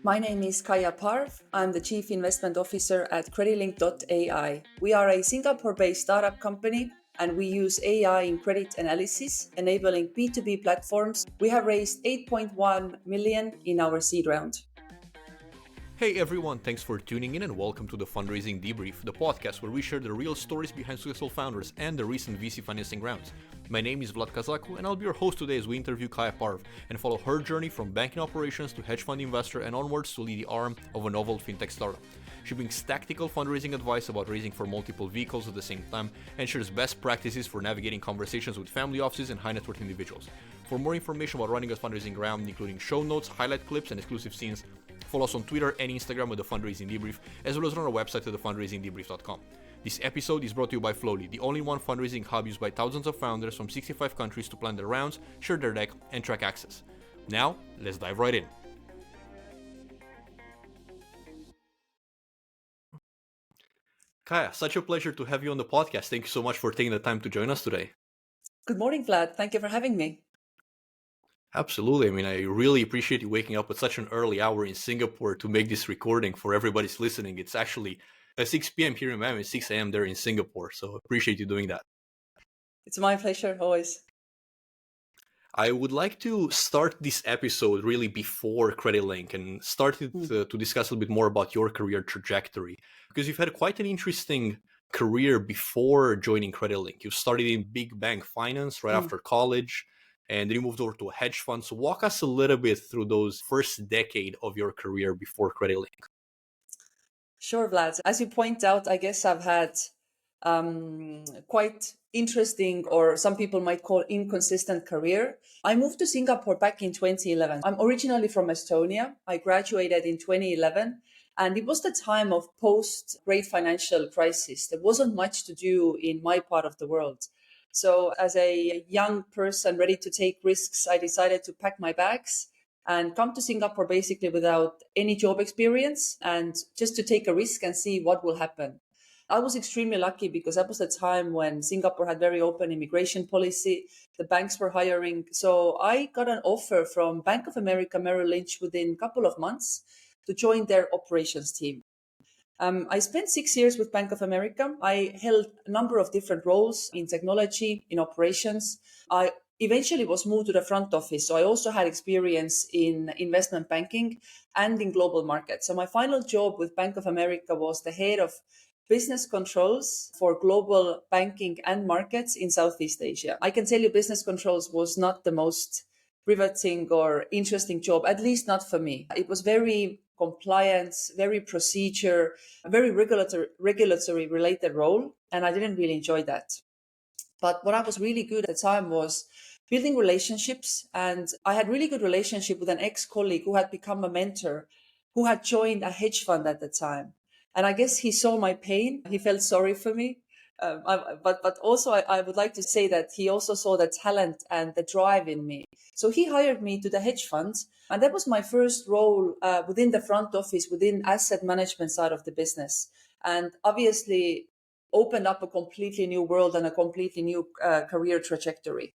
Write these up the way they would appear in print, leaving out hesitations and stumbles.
My name is Kaia Parv. I'm the Chief Investment Officer at CrediLinq.ai. We are a Singapore-based startup company and we use AI in credit analysis, enabling B2B platforms. We have raised 8.1 million in our seed round. Hey everyone, thanks for tuning in and welcome to the Fundraising Debrief, the podcast where we share the real stories behind successful founders and the recent VC financing rounds. My name is Vlad Cazacu and I'll be your host today as we interview Kaia Parv and follow her journey from banking operations to hedge fund investor and onwards to lead the arm of a novel fintech startup. She brings tactical fundraising advice about raising for multiple vehicles at the same time and shares best practices for navigating conversations with family offices and high net worth individuals. For more information about running a fundraising round, including show notes, highlight clips, and exclusive scenes, follow us on Twitter and Instagram with the Fundraising Debrief, as well as on our website at thefundraisingdebrief.com. This episode is brought to you by Flowlie, the only one fundraising hub used by thousands of founders from 65 countries to plan their rounds, share their deck, and track access. Now, let's dive right in. Kaia, such a pleasure to have you on the podcast. Thank you so much for taking the time to join us today. Good morning, Vlad. Thank you for having me. Absolutely. I mean, I really appreciate you waking up at such an early hour in Singapore to make this recording for everybody's listening. It's actually 6 p.m. here in Miami, 6 a.m. there in Singapore. So appreciate you doing that. It's my pleasure, always. I would like to start this episode really before CrediLinq and started to discuss a little bit more about your career trajectory, because you've had quite an interesting career before joining CrediLinq. You started in big bank finance right after college, and then you moved over to a hedge fund. So walk us a little bit through those first decade of your career before CrediLinq. Sure, Vlad. As you point out, I guess I've had quite interesting, or some people might call inconsistent career. I moved to Singapore back in 2011. I'm originally from Estonia. I graduated in 2011. And it was the time of post-great financial crisis. There wasn't much to do in my part of the world. So as a young person ready to take risks, I decided to pack my bags and come to Singapore basically without any job experience and just to take a risk and see what will happen. I was extremely lucky because that was the time when Singapore had very open immigration policy. The banks were hiring. So I got an offer from Bank of America Merrill Lynch within a couple of months to join their operations team. I spent 6 years with Bank of America. I held a number of different roles in technology, in operations. I eventually was moved to the front office. So I also had experience in investment banking and in global markets. So my final job with Bank of America was the head of business controls for global banking and markets in Southeast Asia. I can tell you business controls was not the most riveting or interesting job, at least not for me. It was very compliance, very procedure, very regulatory related role. And I didn't really enjoy that. But what I was really good at the time was building relationships. And I had really good relationship with an ex-colleague who had become a mentor, who had joined a hedge fund at the time. And I guess he saw my pain. He felt sorry for me. But also I would like to say that he also saw the talent and the drive in me. So he hired me to the hedge funds. And that was my first role within the front office, within asset management side of the business. And obviously opened up a completely new world and a completely new career trajectory.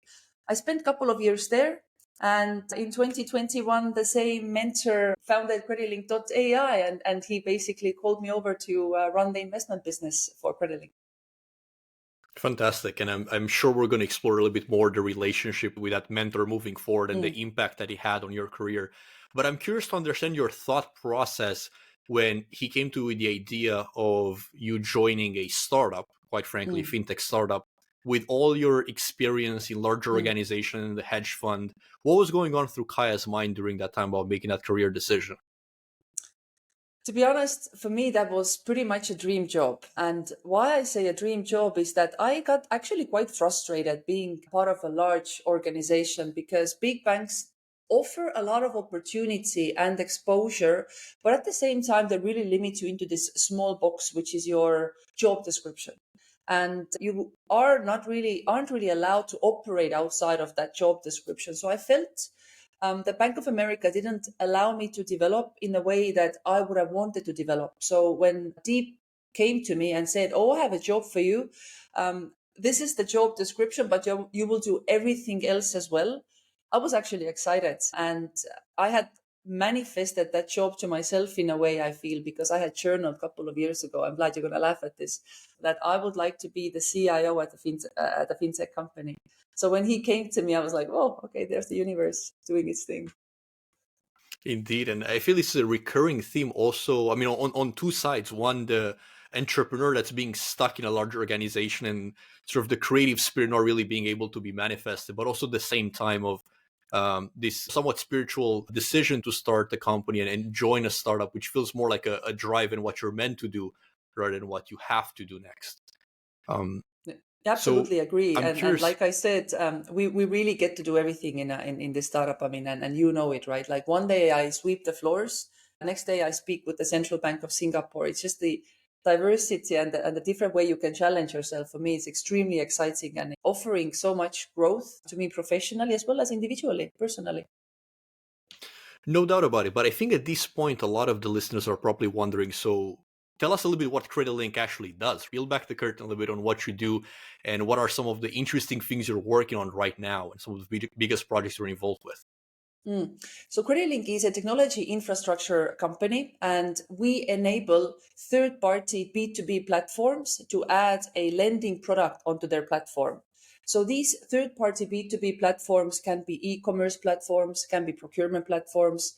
I spent a couple of years there. And in 2021, the same mentor founded CrediLinq.ai, and he basically called me over to run the investment business for CrediLinq. Fantastic. And I'm sure we're going to explore a little bit more the relationship with that mentor moving forward and the impact that he had on your career. But I'm curious to understand your thought process when he came to the idea of you joining a startup, quite frankly, fintech startup, with all your experience in larger organization, the hedge fund. What was going on through Kaia's mind during that time about making that career decision? To be honest, for me, that was pretty much a dream job. And why I say a dream job is that I got actually quite frustrated being part of a large organization because big banks offer a lot of opportunity and exposure, but at the same time, they really limit you into this small box, which is your job description. And you aren't really allowed to operate outside of that job description. So I felt the Bank of America didn't allow me to develop in a way that I would have wanted to develop. So when Deep came to me and said, "Oh, I have a job for you. This is the job description, but you will do everything else as well," I was actually excited. And I had manifested that job to myself in a way, I feel, because I had journaled a couple of years ago. I'm glad you're going to laugh at this, that I would like to be the CIO at a fintech company. So when he came to me, I was like, oh, okay, there's the universe doing its thing. Indeed, and I feel this is a recurring theme also. I mean, on two sides. One, the entrepreneur that's being stuck in a large organization and sort of the creative spirit not really being able to be manifested, but also the same time of this somewhat spiritual decision to start the company and join a startup, which feels more like a drive in what you're meant to do rather than what you have to do next. So Absolutely agree. I'm And curious. like I said, we really get to do everything in this startup. I mean, and you know it, right? Like one day I sweep the floors, the next day I speak with the Central Bank of Singapore. It's just the diversity and the different way you can challenge yourself. For me, it's extremely exciting and offering so much growth to me professionally as well as individually, personally. No doubt about it. But I think at this point, a lot of the listeners are probably wondering, so tell us a little bit what CrediLinq actually does. Peel back the curtain a little bit on what you do and what are some of the interesting things you're working on right now and some of the biggest projects you're involved with. So CrediLinq is a technology infrastructure company, and we enable third-party B2B platforms to add a lending product onto their platform. So these third-party B2B platforms can be e-commerce platforms, can be procurement platforms,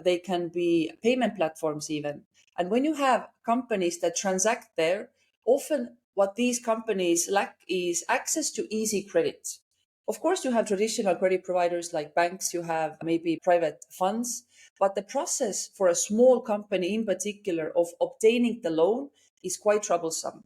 they can be payment platforms even. And when you have companies that transact there, often what these companies lack is access to easy credit. Of course, you have traditional credit providers like banks, you have maybe private funds, but the process for a small company in particular of obtaining the loan is quite troublesome,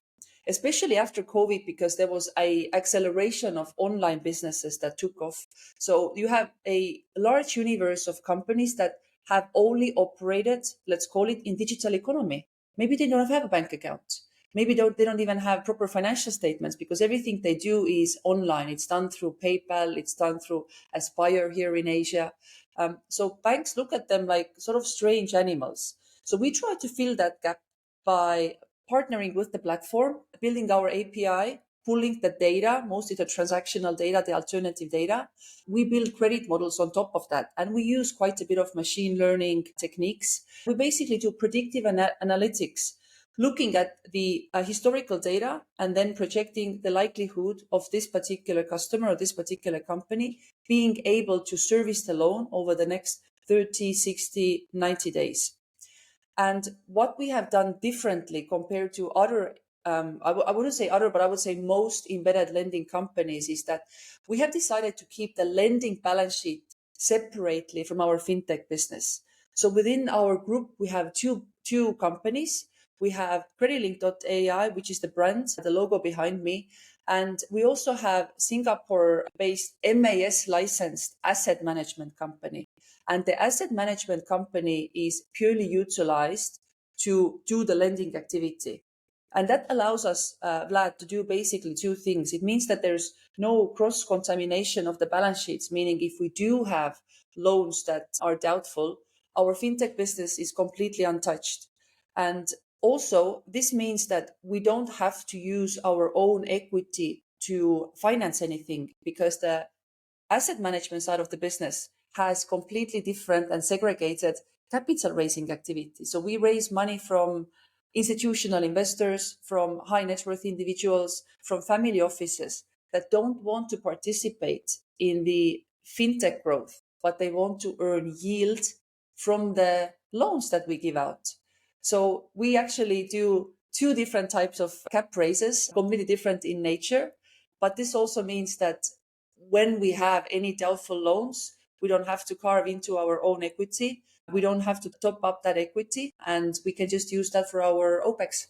especially after COVID, because there was a acceleration of online businesses that took off. So you have a large universe of companies that have only operated, let's call it, in digital economy. Maybe they don't have a bank account. Maybe they don't even have proper financial statements because everything they do is online. It's done through PayPal. It's done through Aspire here in Asia. So banks look at them like sort of strange animals. So we try to fill that gap by partnering with the platform, building our API, pulling the data, mostly the transactional data, the alternative data. We build credit models on top of that. And we use quite a bit of machine learning techniques. We basically do predictive analytics, looking at the historical data and then projecting the likelihood of this particular customer or this particular company being able to service the loan over the next 30, 60, 90 days. And what we have done differently compared to other, I wouldn't say other, but I would say most embedded lending companies, is that we have decided to keep the lending balance sheet separately from our fintech business. So within our group, we have two companies. We have CrediLinq.ai, which is the brand, the logo behind me. And we also have Singapore-based MAS licensed asset management company. And the asset management company is purely utilized to do the lending activity. And that allows us, Vlad, to do basically two things. It means that there's no cross-contamination of the balance sheets, meaning if we do have loans that are doubtful, our fintech business is completely untouched. And also, this means that we don't have to use our own equity to finance anything because the asset management side of the business has completely different and segregated capital raising activity. So we raise money from institutional investors, from high net worth individuals, from family offices that don't want to participate in the fintech growth, but they want to earn yield from the loans that we give out. So we actually do two different types of cap raises, completely different in nature. But this also means that when we have any doubtful loans, we don't have to carve into our own equity. We don't have to top up that equity, and we can just use that for our OPEX.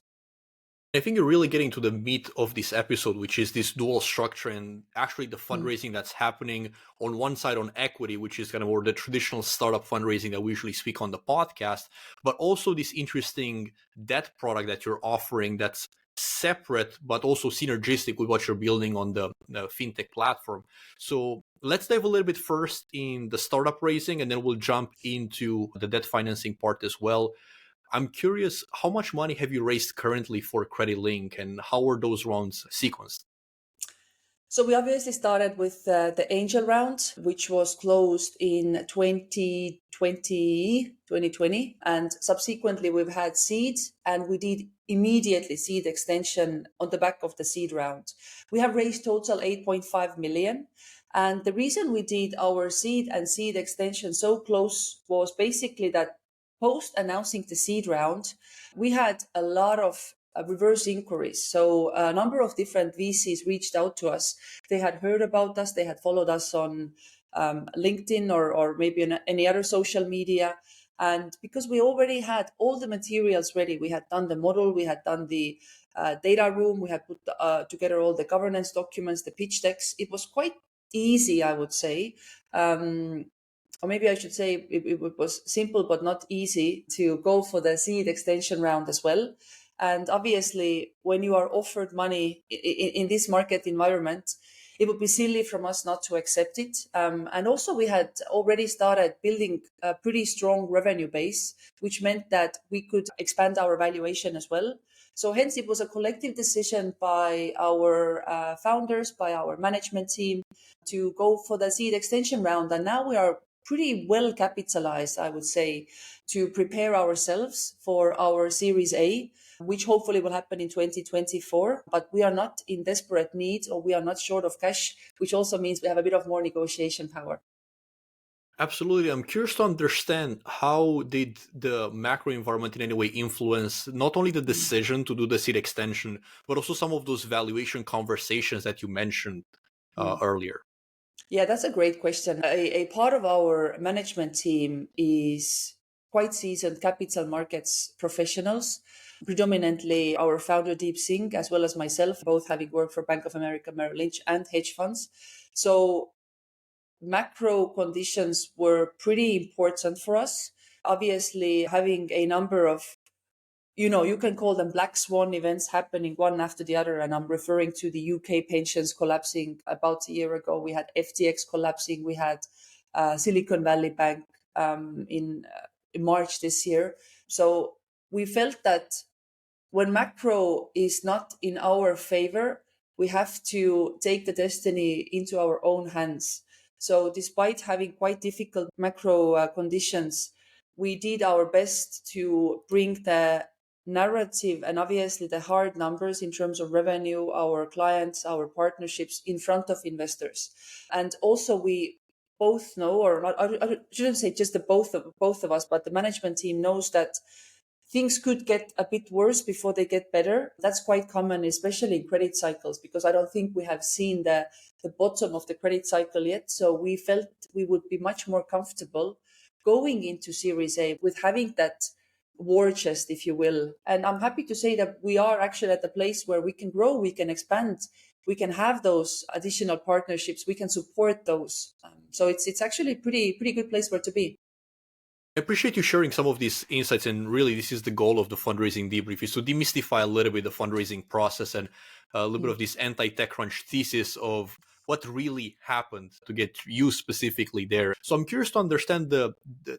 I think you're really getting to the meat of this episode, which is this dual structure and actually the fundraising that's happening on one side on equity, which is kind of more the traditional startup fundraising that we usually speak on the podcast, but also this interesting debt product that you're offering that's separate, but also synergistic with what you're building on the fintech platform. So let's dive a little bit first in the startup raising, and then we'll jump into the debt financing part as well. I'm curious, how much money have you raised currently for CrediLinq and how are those rounds sequenced? So we obviously started with the angel round, which was closed in 2020, and subsequently we've had seed, and we did immediately seed extension on the back of the seed round. We have raised total 8.5 million. And the reason we did our seed and seed extension so close was basically that post announcing the seed round, we had a lot of reverse inquiries. So a number of different VCs reached out to us. They had heard about us. They had followed us on LinkedIn or maybe on any other social media. And because we already had all the materials ready, we had done the model, we had done the data room, we had put together all the governance documents, the pitch decks. It was quite easy, I would say. Or maybe I should say it was simple but not easy to go for the seed extension round as well. And obviously, when you are offered money in this market environment, it would be silly from us not to accept it. And also, we had already started building a pretty strong revenue base, which meant that we could expand our valuation as well. So hence, it was a collective decision by our founders, by our management team, to go for the seed extension round. And now we are pretty well capitalized, I would say, to prepare ourselves for our Series A, which hopefully will happen in 2024. But we are not in desperate need, or we are not short of cash, which also means we have a bit of more negotiation power. Absolutely. I'm curious to understand, how did the macro environment in any way influence not only the decision to do the seed extension, but also some of those valuation conversations that you mentioned earlier? Yeah, that's a great question. A part of our management team is quite seasoned capital markets professionals, predominantly our founder Deep Singh, as well as myself, both having worked for Bank of America, Merrill Lynch, and hedge funds. So macro conditions were pretty important for us. Obviously, having a number of, you can call them black swan events happening one after the other. And I'm referring to the UK pensions collapsing about a year ago. We had FTX collapsing. We had Silicon Valley Bank in March this year. So we felt that when macro is not in our favor, we have to take the destiny into our own hands. So despite having quite difficult macro conditions, we did our best to bring the narrative and obviously the hard numbers in terms of revenue, our clients, our partnerships in front of investors. And also we both know, or not, I shouldn't say just the both of us, but the management team knows that things could get a bit worse before they get better. That's quite common, especially in credit cycles, because I don't think we have seen the bottom of the credit cycle yet. So we felt we would be much more comfortable going into Series A with having that war chest, if you will. And I'm happy to say that we are actually at the place where we can grow, we can expand, we can have those additional partnerships, we can support those. So it's actually a pretty good place where to be. I appreciate you sharing some of these insights, and really this is the goal of the fundraising debrief, is to demystify a little bit the fundraising process and a little bit of this anti-TechCrunch thesis of what really happened to get you specifically there. So I'm curious to understand the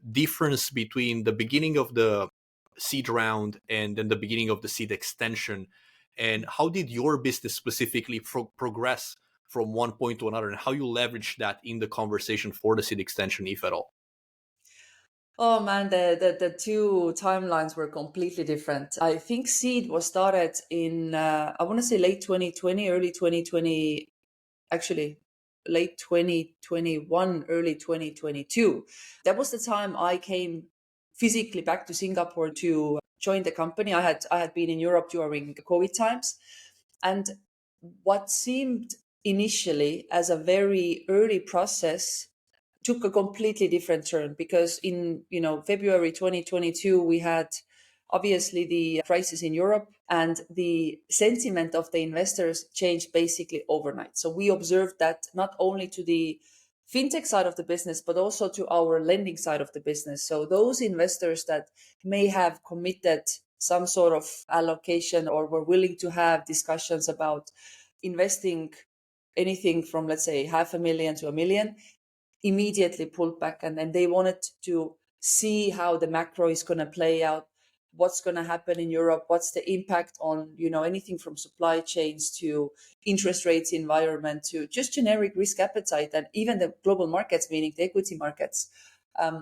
difference between the beginning of the seed round and then the beginning of the seed extension, and how did your business specifically progress from one point to another, and how you leverage that in the conversation for the seed extension, if at all. Oh man, the two timelines were completely different. I think seed was started in, I want to say late 2020, early 2020, actually late 2021, early 2022. That was the time I came physically back to Singapore to join the company. I had been in Europe during the COVID times. And what seemed initially as a very early process took a completely different turn, because in February 2022 we had obviously the crisis in Europe, and the sentiment of the investors changed basically overnight. So we observed that not only to the fintech side of the business, but also to our lending side of the business. So those investors that may have committed some sort of allocation or were willing to have discussions about investing anything from, let's say, 500,000 to 1 million, immediately pulled back, and then they wanted to see how the macro is going to play out. what's going to happen in Europe, what's the impact on, anything from supply chains to interest rates environment to just generic risk appetite and even the global markets, meaning the equity markets.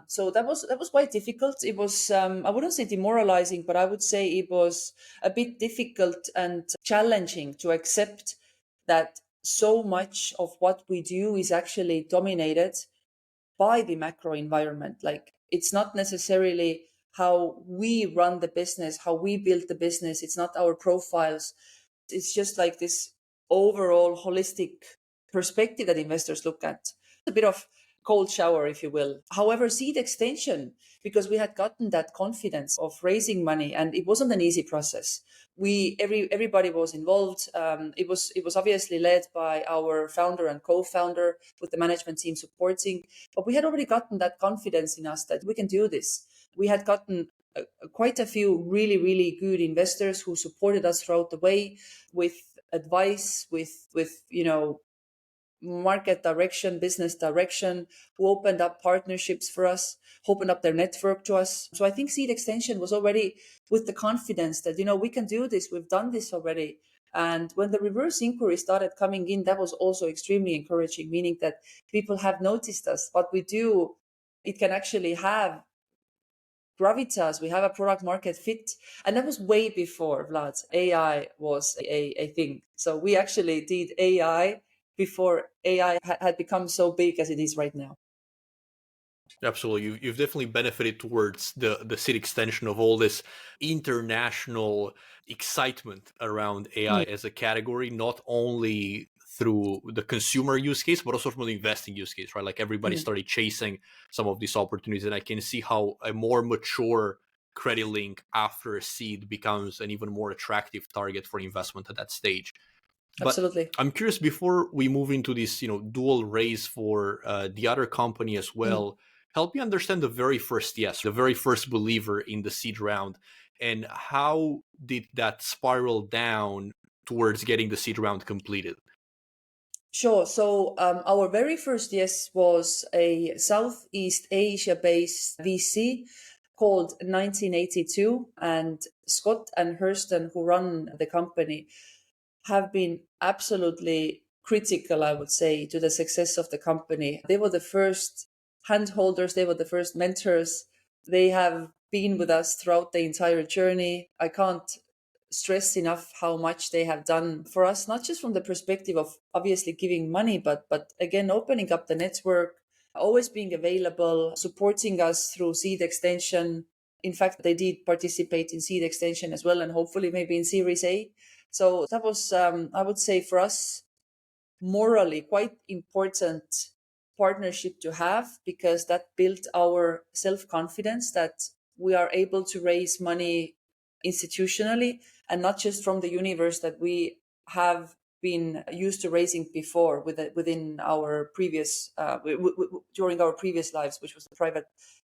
So that was quite difficult. It was I wouldn't say demoralizing, but I would say it was a bit difficult and challenging to accept that so much of what we do is actually dominated by the macro environment. Like, it's not necessarily how we run the business, how we build the business. It's not our profiles. It's just like this overall holistic perspective that investors look at. A bit of cold shower, if you will. However, seed extension, because we had gotten that confidence of raising money, and it wasn't an easy process. Everybody was involved. It was obviously led by our founder and co-founder, with the management team supporting. But we had already gotten that confidence in us that we can do this. We had gotten quite a few really, really good investors who supported us throughout the way with advice, with market direction, business direction, who opened up partnerships for us, opened up their network to us. So I think seed extension was already with the confidence that, we can do this. We've done this already. And when the reverse inquiry started coming in, that was also extremely encouraging, meaning that people have noticed us. What we do, it can actually have gravitas. We have a product market fit. And that was way before, Vlad, AI was a thing. So we actually did AI before AI had become so big as it is right now. Absolutely. You've definitely benefited towards the seed extension of all this international excitement around AI as a category, not only through the consumer use case, but also from the investing use case, right? Like, everybody started chasing some of these opportunities. And I can see how a more mature CrediLinq after a seed becomes an even more attractive target for investment at that stage. But Absolutely. I'm curious, before we move into this, dual raise for the other company as well, help me understand the very first yes, the very first believer in the seed round, and how did that spiral down towards getting the seed round completed? Sure. So our very first yes was a Southeast Asia-based VC called 1982, and Scott and Hurston, who run the company, have been absolutely critical, I would say, to the success of the company. They were the first handholders, they were the first mentors. They have been with us throughout the entire journey. I can't stress enough how much they have done for us, not just from the perspective of obviously giving money, but again, opening up the network, always being available, supporting us through seed extension. In fact, they did participate in seed extension as well, and hopefully maybe in Series A. So that was, I would say, for us, morally quite important partnership to have, because that built our self-confidence that we are able to raise money institutionally and not just from the universe that we have been used to raising before within our previous during our previous lives, which was the private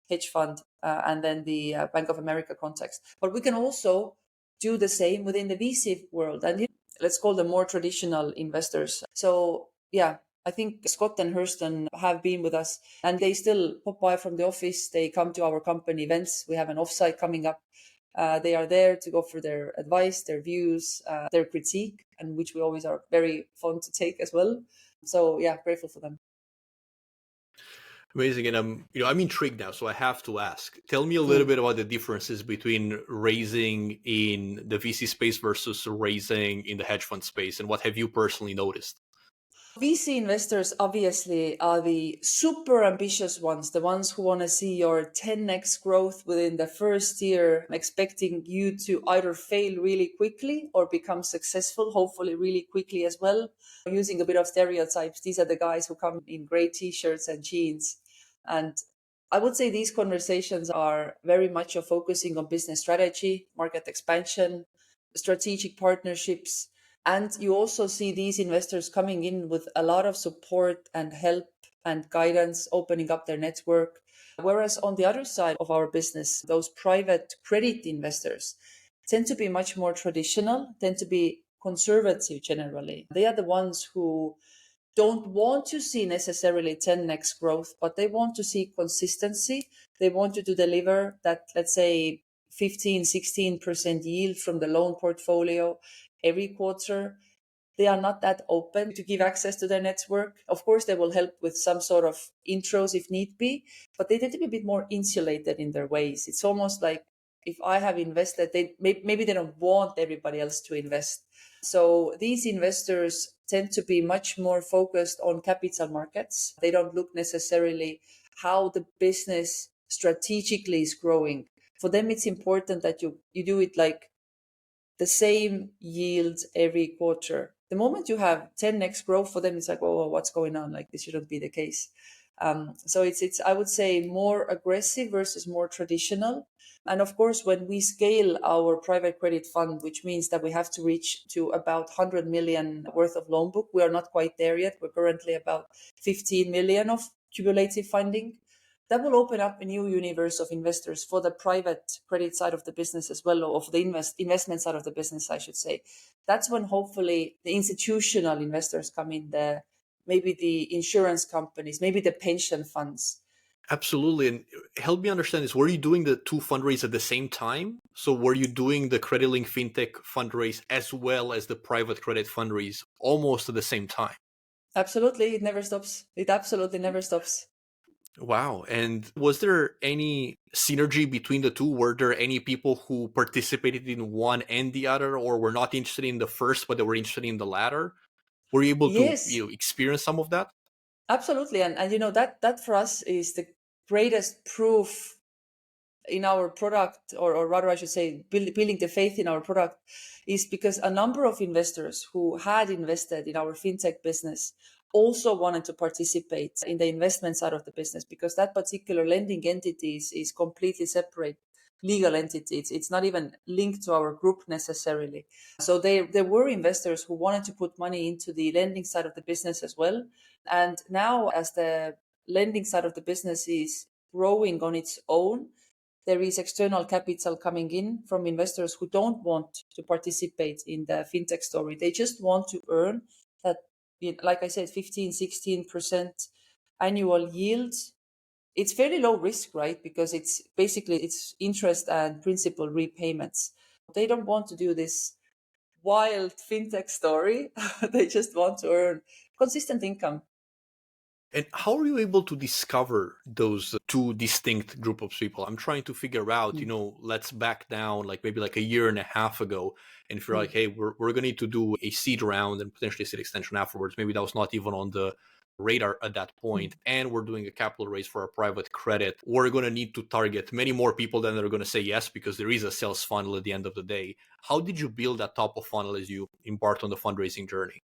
hedge fund and then the Bank of America context. But we can also do the same within the VC world, and let's call them more traditional investors. So yeah, I think Scott and Hurston have been with us, and they still pop by from the office. They come to our company events. We have an offsite coming up. They are there to go for their advice, their views, their critique, and which we always are very fun to take as well. So yeah, grateful for them. Amazing. And I'm intrigued now, so I have to ask. Tell me a little bit about the differences between raising in the VC space versus raising in the hedge fund space, and what have you personally noticed? VC investors obviously are the super ambitious ones, the ones who want to see your 10x growth within the first year, expecting you to either fail really quickly or become successful, hopefully really quickly as well. Using a bit of stereotypes, these are the guys who come in gray t-shirts and jeans. And I would say these conversations are very much focusing on business strategy, market expansion, strategic partnerships. And you also see these investors coming in with a lot of support and help and guidance, opening up their network. Whereas on the other side of our business, those private credit investors tend to be much more traditional, tend to be conservative generally. They are the ones who don't want to see necessarily 10x growth, but they want to see consistency. They want you to deliver that, let's say, 15, 16% yield from the loan portfolio every quarter. They are not that open to give access to their network. Of course, they will help with some sort of intros if need be, but they tend to be a bit more insulated in their ways. It's almost like if I have invested, maybe they don't want everybody else to invest. So these investors tend to be much more focused on capital markets. They don't look necessarily how the business strategically is growing. For them, it's important that you do it like the same yield every quarter. The moment you have 10x growth for them, it's like, oh, what's going on? Like this shouldn't be the case. So it's I would say more aggressive versus more traditional. And of course, when we scale our private credit fund, which means that we have to reach to about 100 million worth of loan book, we are not quite there yet. We're currently about 15 million of cumulative funding. That will open up a new universe of investors for the private credit side of the business as well, or of the investment side of the business, I should say. That's when hopefully the institutional investors come in there, maybe the insurance companies, maybe the pension funds. Absolutely. And help me understand this. Were you doing the two fundraise at the same time? So were you doing the CrediLinq Fintech fundraise as well as the private credit fundraise almost at the same time? Absolutely. It never stops. It absolutely never stops. Wow. And was there any synergy between the two? Were there any people who participated in one and the other, or were not interested in the first, but they were interested in the latter? Were you able to Yes, experience some of that? absolutely. And that for us is the greatest proof in our product, or rather I should say building the faith in our product, is because a number of investors who had invested in our fintech business also wanted to participate in the investment side of the business, because that particular lending entity is completely separate legal entity. It's not even linked to our group necessarily. So there were investors who wanted to put money into the lending side of the business as well. And now as the lending side of the business is growing on its own, there is external capital coming in from investors who don't want to participate in the fintech story. They just want to earn that, like I said, 15, 16% annual yield. It's fairly low risk, right? Because it's interest and principal repayments. They don't want to do this wild fintech story. They just want to earn consistent income. And how are you able to discover those two distinct group of people? I'm trying to figure out, let's back down like maybe like a year and a half ago. And if you're like, hey, we're going to need to do a seed round and potentially a seed extension afterwards, maybe that was not even on the radar at that point, and we're doing a capital raise for our private credit, we're going to need to target many more people than are going to say yes, because there is a sales funnel at the end of the day. How did you build that top of funnel as you embarked on the fundraising journey?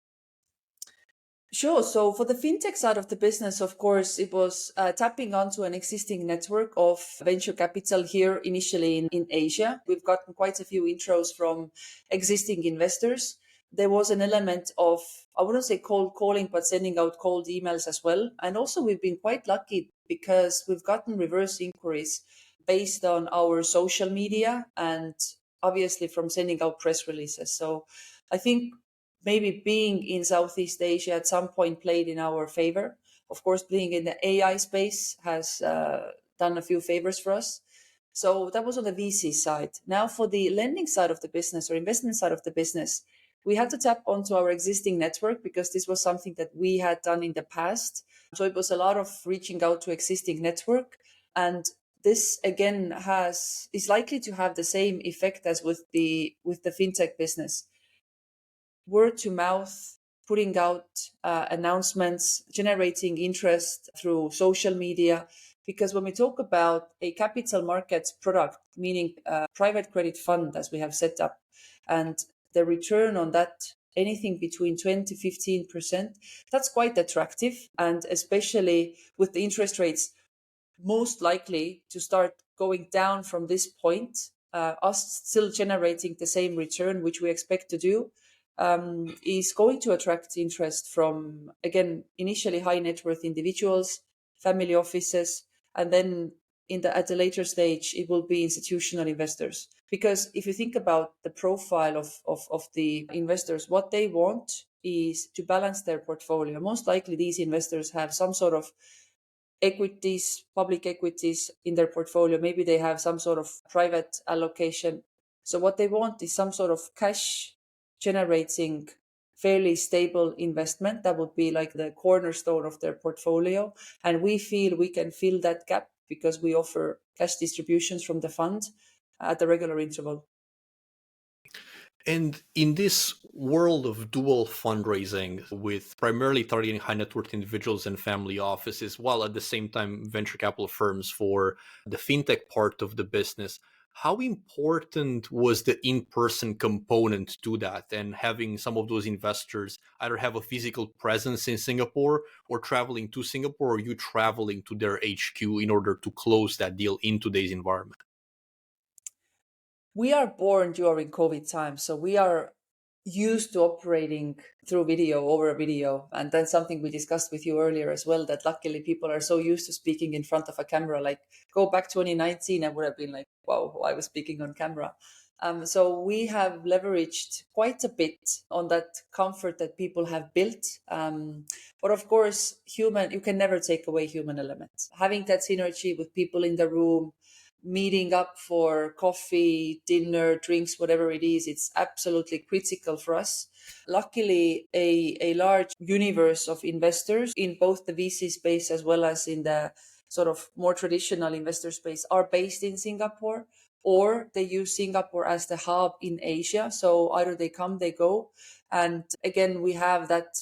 Sure. So for the fintech side of the business, of course, it was tapping onto an existing network of venture capital here initially in Asia. We've gotten quite a few intros from existing investors. There was an element of, I wouldn't say cold calling, but sending out cold emails as well. And also we've been quite lucky because we've gotten reverse inquiries based on our social media and obviously from sending out press releases. So I think maybe being in Southeast Asia at some point played in our favor. Of course, being in the AI space has done a few favors for us. So that was on the VC side. Now for the lending side of the business or investment side of the business, we had to tap onto our existing network because this was something that we had done in the past. So it was a lot of reaching out to existing network. And this again is likely to have the same effect as with the fintech business. Word to mouth, putting out announcements, generating interest through social media. Because when we talk about a capital markets product, meaning a private credit fund as we have set up, and the return on that, anything between 20 to 15%, that's quite attractive. And especially with the interest rates most likely to start going down from this point, us still generating the same return, which we expect to do, is going to attract interest from, again, initially high net worth individuals, family offices, and then at the later stage, it will be institutional investors. Because if you think about the profile of the investors, what they want is to balance their portfolio. Most likely these investors have some sort of equities, public equities in their portfolio. Maybe they have some sort of private allocation. So what they want is some sort of cash generating, fairly stable investment that would be like the cornerstone of their portfolio. And we feel we can fill that gap because we offer cash distributions from the fund at a regular interval. And in this world of dual fundraising, with primarily targeting high net worth individuals and family offices, while at the same time venture capital firms for the fintech part of the business, how important was the in-person component to that, and having some of those investors either have a physical presence in Singapore or traveling to Singapore, or you traveling to their HQ in order to close that deal in today's environment? We are born during COVID time, so we are used to operating through video, over a video. And that's something we discussed with you earlier as well, that luckily people are so used to speaking in front of a camera. Like go back 2019, I would have been like, wow, I was speaking on camera. So we have leveraged quite a bit on that comfort that people have built. But of course, you can never take away human elements. Having that synergy with people in the room, meeting up for coffee, dinner, drinks, whatever it is, it's absolutely critical for us. Luckily, a large universe of investors in both the VC space as well as in the sort of more traditional investor space are based in Singapore, or they use Singapore as the hub in Asia. So either they come, they go. And again, we have that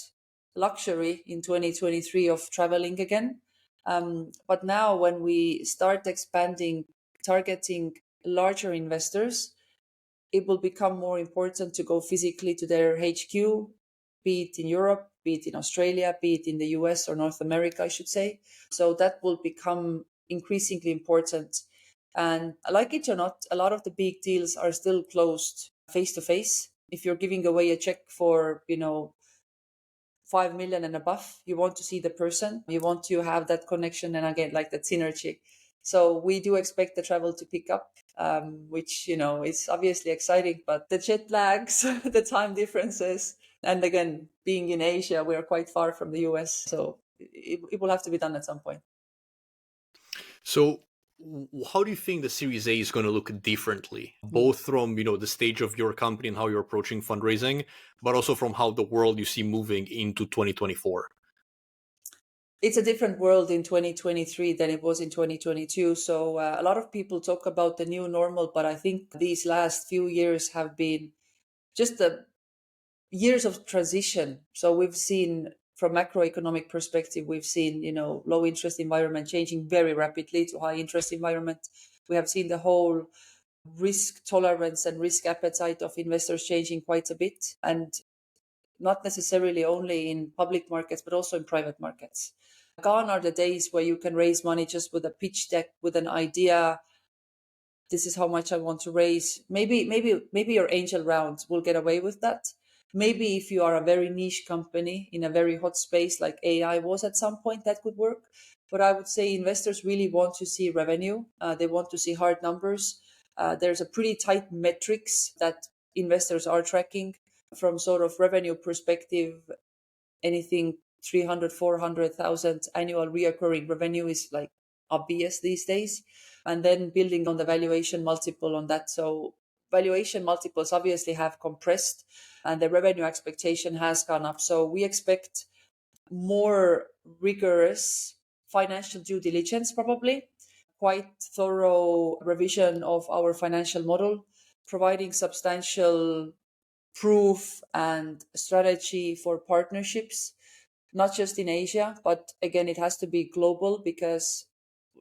luxury in 2023 of traveling again. But now when we start expanding, targeting larger investors, it will become more important to go physically to their HQ, be it in Europe, be it in Australia, be it in the US or North America, I should say. So that will become increasingly important. And like it or not, a lot of the big deals are still closed face to face. If you're giving away a check for, 5 million and above, you want to see the person, you want to have that connection, and again, like that synergy. So we do expect the travel to pick up, which, is obviously exciting, but the jet lags, the time differences, and again, being in Asia, we are quite far from the US. So it will have to be done at some point. So how do you think the Series A is going to look differently, both from the stage of your company and how you're approaching fundraising, but also from how the world you see moving into 2024? It's a different world in 2023 than it was in 2022. So a lot of people talk about the new normal, but I think these last few years have been just the years of transition. So we've seen, from macroeconomic perspective, we've seen, low interest environment changing very rapidly to high interest environment. We have seen the whole risk tolerance and risk appetite of investors changing quite a bit, and not necessarily only in public markets, but also in private markets. Gone are the days where you can raise money just with a pitch deck, with an idea. This is how much I want to raise. Maybe your angel rounds will get away with that. Maybe if you are a very niche company in a very hot space like AI was at some point, that could work. But I would say investors really want to see revenue. They want to see hard numbers. There's a pretty tight metrics that investors are tracking from sort of revenue perspective. Anything 300, 400,000 annual reoccurring revenue is like obvious these days. And then building on the valuation multiple on that. So valuation multiples obviously have compressed and the revenue expectation has gone up. So we expect more rigorous financial due diligence, probably quite thorough revision of our financial model, providing substantial proof and strategy for partnerships, not just in Asia, but again, it has to be global because,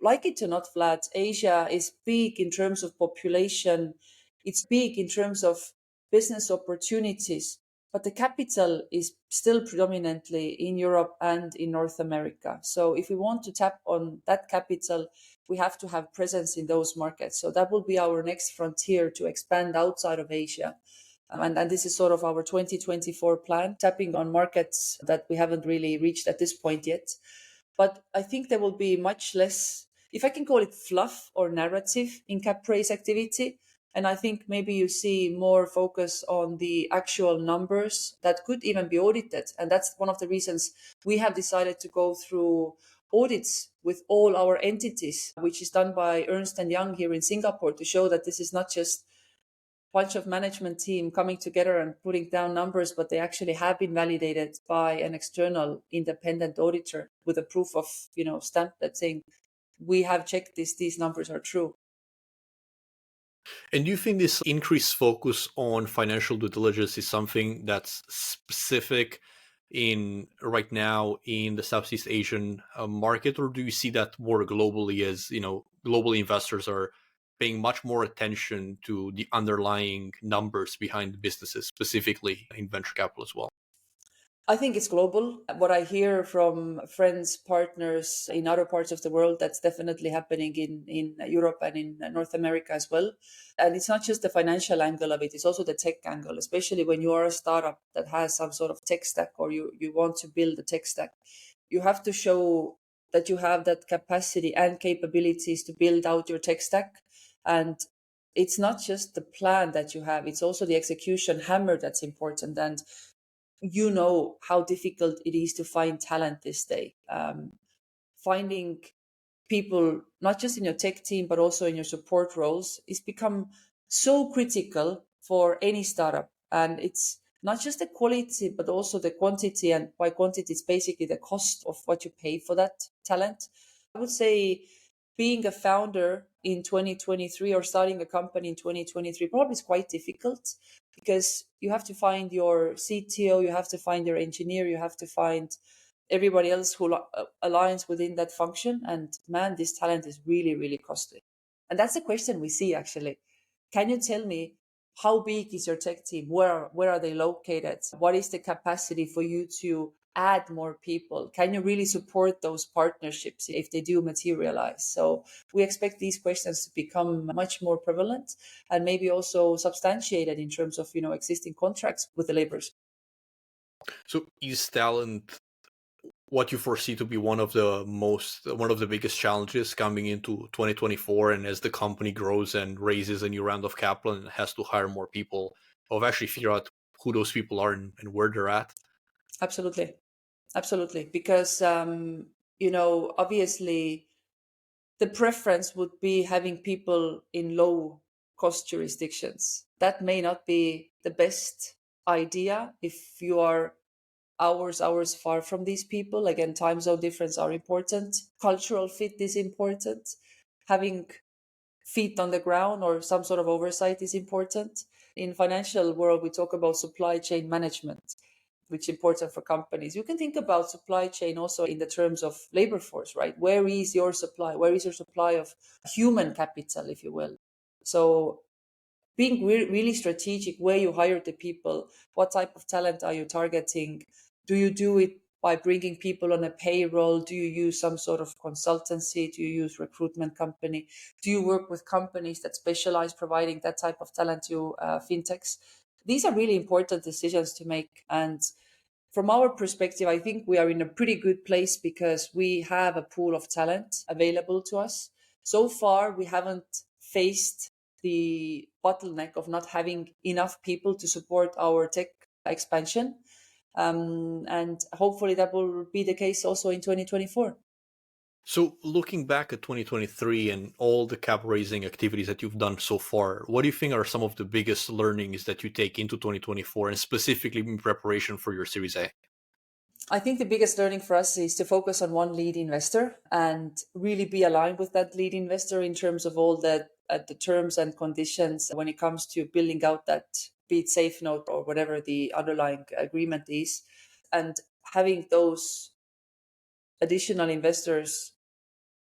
like it or not, Vlad, Asia is big in terms of population. It's big in terms of business opportunities, but the capital is still predominantly in Europe and in North America. So if we want to tap on that capital, we have to have presence in those markets. So that will be our next frontier to expand outside of Asia. And this is sort of our 2024 plan, tapping on markets that we haven't really reached at this point yet. But I think there will be much less, if I can call it fluff or narrative in cap raise activity. And I think maybe you see more focus on the actual numbers that could even be audited. And that's one of the reasons we have decided to go through audits with all our entities, which is done by Ernst & Young here in Singapore, to show that this is not just bunch of management team coming together and putting down numbers, but they actually have been validated by an external independent auditor with a proof of, stamp that saying we have checked this, these numbers are true. And do you think this increased focus on financial due diligence is something that's specific in right now in the Southeast Asian market, or do you see that more globally as, global investors are paying much more attention to the underlying numbers behind the businesses, specifically in venture capital as well? I think it's global. What I hear from friends, partners in other parts of the world, that's definitely happening in Europe and in North America as well. And it's not just the financial angle of it, it's also the tech angle, especially when you are a startup that has some sort of tech stack, or you want to build a tech stack. You have to show that you have that capacity and capabilities to build out your tech stack. And it's not just the plan that you have, it's also the execution hammer that's important. And how difficult it is to find talent this day. Finding people, not just in your tech team, but also in your support roles, is become so critical for any startup. And it's not just the quality, but also the quantity. And by quantity, it's basically the cost of what you pay for that talent. I would say being a founder in 2023 or starting a company in 2023 probably is quite difficult, because you have to find your CTO, you have to find your engineer, you have to find everybody else who aligns within that function. And man, this talent is really, really costly. And that's the question we see actually. Can you tell me, how big is your tech team? Where are they located? What is the capacity for you to add more people? Can you really support those partnerships if they do materialize? So we expect these questions to become much more prevalent, and maybe also substantiated in terms of, existing contracts with the laborers. So is talent what you foresee to be one of the biggest challenges coming into 2024, and as the company grows and raises a new round of capital and has to hire more people, of actually figure out who those people are and where they're at? Absolutely, because obviously the preference would be having people in low cost jurisdictions. That may not be the best idea if you are hours far from these people. Again, time zone difference are important. Cultural fit is important. Having feet on the ground or some sort of oversight is important. In financial world, we talk about supply chain management, which is important for companies. You can think about supply chain also in the terms of labor force, right? Where is your supply? Where is your supply of human capital, if you will? So being really strategic where you hire the people, what type of talent are you targeting? Do you do it by bringing people on a payroll? Do you use some sort of consultancy? Do you use recruitment company? Do you work with companies that specialize providing that type of talent to fintechs? These are really important decisions to make. And from our perspective, I think we are in a pretty good place because we have a pool of talent available to us. So far, we haven't faced the bottleneck of not having enough people to support our tech expansion. And hopefully that will be the case also in 2024. So looking back at 2023 and all the cap raising activities that you've done so far, what do you think are some of the biggest learnings that you take into 2024, and specifically in preparation for your Series A? I think the biggest learning for us is to focus on one lead investor and really be aligned with that lead investor in terms of all the terms and conditions when it comes to building out that, be it safe note or whatever the underlying agreement is, and having those additional investors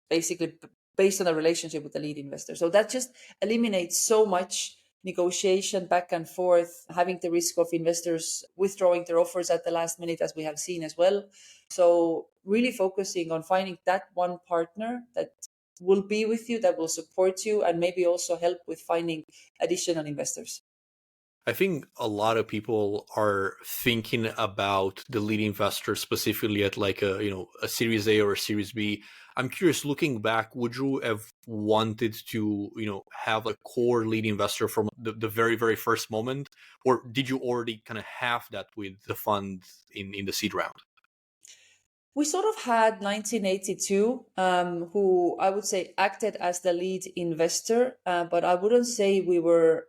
basically based on a relationship with the lead investor. So that just eliminates so much negotiation back and forth, having the risk of investors withdrawing their offers at the last minute, as we have seen as well. So really focusing on finding that one partner that will be with you, that will support you, and maybe also help with finding additional investors. I think a lot of people are thinking about the lead investor specifically at like a Series A or a Series B. I'm curious, looking back, would you have wanted to have a core lead investor from the very, very first moment, or did you already kind of have that with the fund in the seed round? We sort of had 1982, who I would say acted as the lead investor, but I wouldn't say we were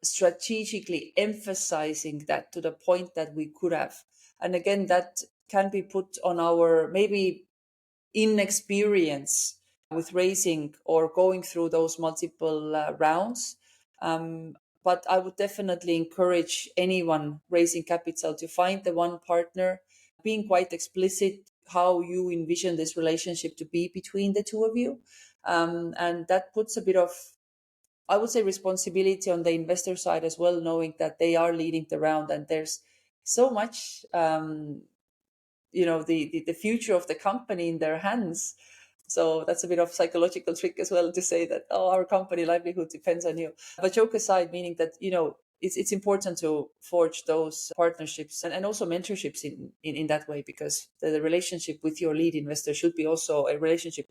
strategically emphasizing that to the point that we could have. And again, that can be put on our maybe inexperience with raising or going through those multiple rounds. Um, but I would definitely encourage anyone raising capital to find the one partner, being quite explicit how you envision this relationship to be between the two of you. And that puts a bit of, I would say, responsibility on the investor side as well, knowing that they are leading the round and there's so much, the future of the company in their hands. So that's a bit of psychological trick as well to say that, oh, our company livelihood depends on you. But joke aside, meaning that, it's important to forge those partnerships and also mentorships in that way, because the relationship with your lead investor should be also a relationship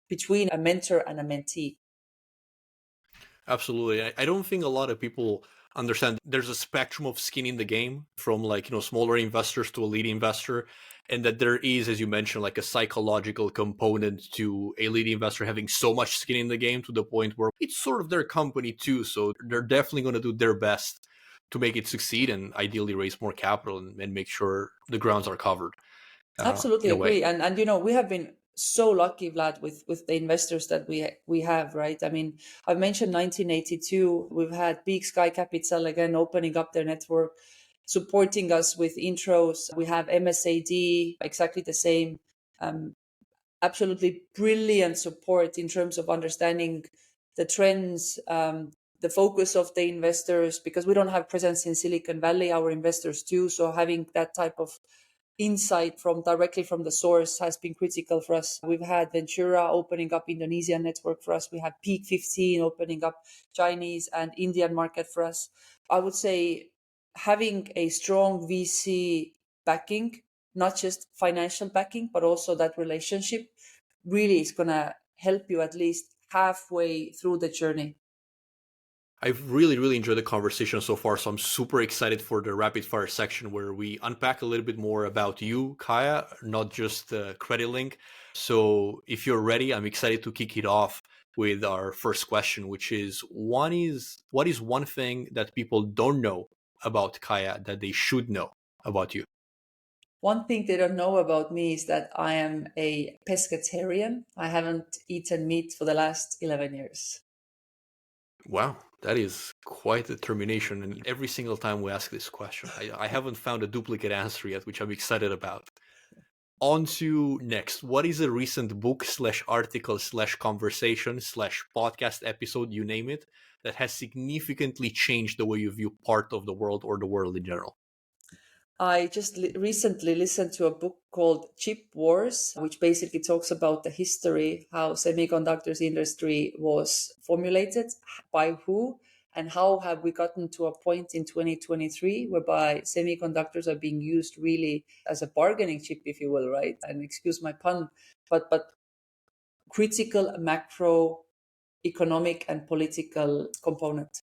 between a mentor and a mentee. Absolutely. I don't think a lot of people understand there's a spectrum of skin in the game from smaller investors to a lead investor. And that there is, as you mentioned, like a psychological component to a lead investor having so much skin in the game to the point where it's sort of their company too. So they're definitely going to do their best to make it succeed and ideally raise more capital and make sure the grounds are covered Absolutely in a way. agree. And we have been so lucky, Vlad, with the investors that we have, right? I mean, I've mentioned 1982. We've had Big Sky Capital again opening up their network, supporting us with intros. We have MSAD, exactly the same. Um, Absolutely brilliant support in terms of understanding the trends, the focus of the investors, because we don't have presence in Silicon Valley, our investors do. So having that type of insight from directly from the source has been critical for us. We've had Ventura opening up Indonesian network for us. We have Peak 15 opening up Chinese and Indian market for us. I would say having a strong VC backing, not just financial backing, but also that relationship, really is going to help you at least halfway through the journey. I've really, really enjoyed the conversation so far, so I'm super excited for the rapid fire section where we unpack a little bit more about you, Kaia, not just CrediLinq. So if you're ready, I'm excited to kick it off with our first question, which is what is one thing that people don't know about Kaia that they should know about you? One thing they don't know about me is that I am a pescatarian. I haven't eaten meat for the last 11 years. Wow, that is quite a determination. And every single time we ask this question, I haven't found a duplicate answer yet, which I'm excited about. On to next. What is a recent book / article / conversation / podcast episode, you name it, that has significantly changed the way you view part of the world or the world in general? I just recently listened to a book called Chip Wars, which basically talks about the history, how semiconductors industry was formulated, by who, and how have we gotten to a point in 2023 whereby semiconductors are being used really as a bargaining chip, if you will, right? And excuse my pun, but critical macro economic and political component.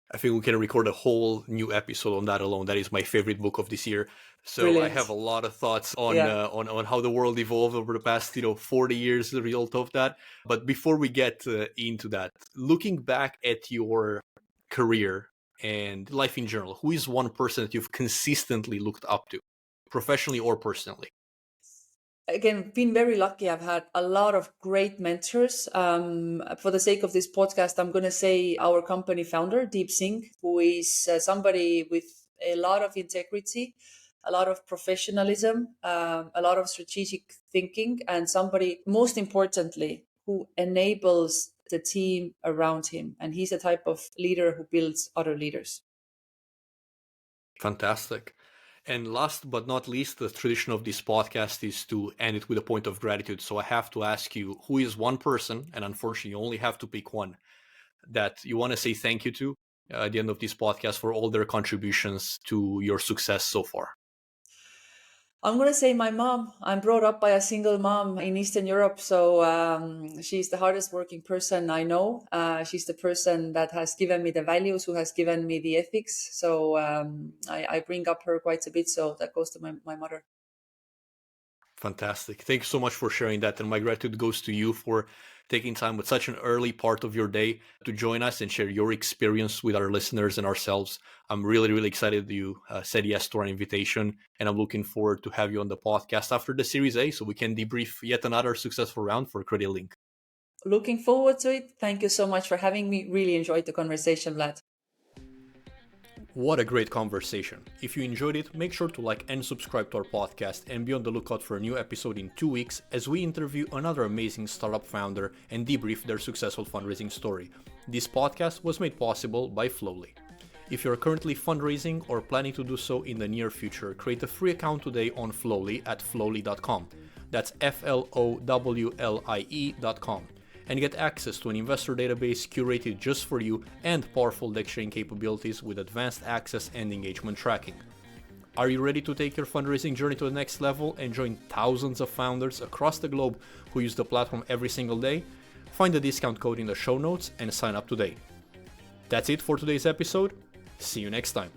I think we can record a whole new episode on that alone. That is my favorite book of this year. So I have Brilliant. a lot of thoughts on Yeah. on how the world evolved over the past 40 years, the result of that. But before we get into that, looking back at your career and life in general, who is one person that you've consistently looked up to, professionally or personally? Again, been very lucky. I've had a lot of great mentors. For the sake of this podcast, I'm going to say our company founder, Deep Singh, who is somebody with a lot of integrity, a lot of professionalism, a lot of strategic thinking, and somebody, most importantly, who enables the team around him. And he's a type of leader who builds other leaders. Fantastic. And last but not least, the tradition of this podcast is to end it with a point of gratitude. So I have to ask you, who is one person, and unfortunately you only have to pick one, that you want to say thank you to at the end of this podcast for all their contributions to your success so far? I'm going to say my mom. I'm brought up by a single mom in Eastern Europe. So she's the hardest working person I know. She's the person that has given me the values, who has given me the ethics. So I bring up her quite a bit. So that goes to my mother. Fantastic. Thank you so much for sharing that. And my gratitude goes to you for taking time with such an early part of your day to join us and share your experience with our listeners and ourselves. I'm really, really excited that you said yes to our invitation. And I'm looking forward to have you on the podcast after the Series A so we can debrief yet another successful round for CrediLinq. Looking forward to it. Thank you so much for having me. Really enjoyed the conversation, Vlad. What a great conversation. If you enjoyed it, make sure to like and subscribe to our podcast and be on the lookout for a new episode in 2 weeks as we interview another amazing startup founder and debrief their successful fundraising story. This podcast was made possible by Flowlie. If you're currently fundraising or planning to do so in the near future, create a free account today on Flowlie at flowlie.com. That's flowlie.com. And get access to an investor database curated just for you and powerful deck sharing capabilities with advanced access and engagement tracking. Are you ready to take your fundraising journey to the next level and join thousands of founders across the globe who use the platform every single day? Find the discount code in the show notes and sign up today. That's it for today's episode. See you next time.